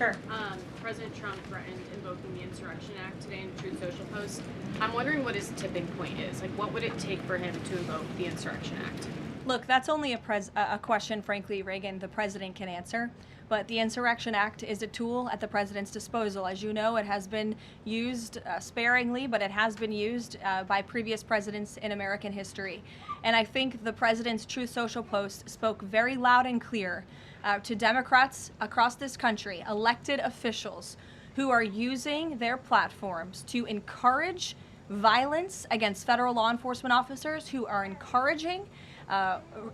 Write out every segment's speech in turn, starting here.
Sure. President Trump threatened invoking the Insurrection Act today in a Truth Social post. I'm wondering what his tipping point is. Like, what would it take for him to invoke the Insurrection Act? Look, that's only a question, frankly, Reagan, the president can answer. But the Insurrection Act is a tool at the president's disposal. As you know, it has been used sparingly, but it has been used by previous presidents in American history. And I think the president's Truth Social post spoke very loud and clear to Democrats across this country, elected officials who are using their platforms to encourage violence against federal law enforcement officers, who are encouraging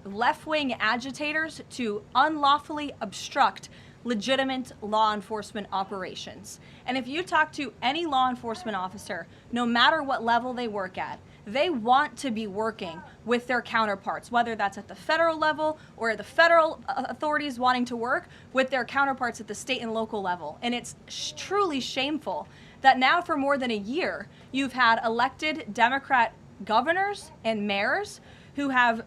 left-wing agitators to unlawfully obstruct legitimate law enforcement operations. And if you talk to any law enforcement officer, no matter what level they work at, they want to be working with their counterparts, whether that's at the federal level or the federal authorities wanting to work with their counterparts at the state and local level. And it's truly shameful that now for more than a year, you've had elected Democrat governors and mayors who have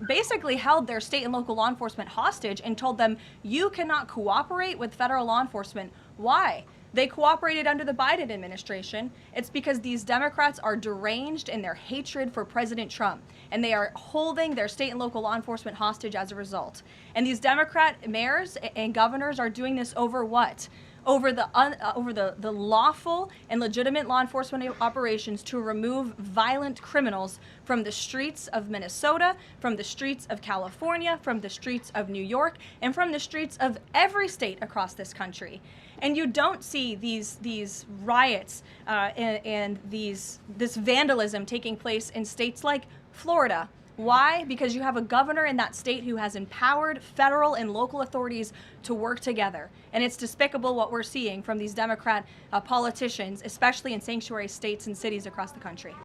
basically held their state and local law enforcement hostage and told them, you cannot cooperate with federal law enforcement. Why? They cooperated under the Biden administration. It's because these Democrats are deranged in their hatred for President Trump, and they are holding their state and local law enforcement hostage as a result. And these Democrat mayors and governors are doing this over what? Over the lawful and legitimate law enforcement operations to remove violent criminals from the streets of Minnesota, from the streets of California, from the streets of New York, and from the streets of every state across this country. And you don't see these riots and this vandalism taking place in states like Florida. Why? Because you have a governor in that state who has empowered federal and local authorities to work together. And it's despicable what we're seeing from these Democrat politicians, especially in sanctuary states and cities across the country.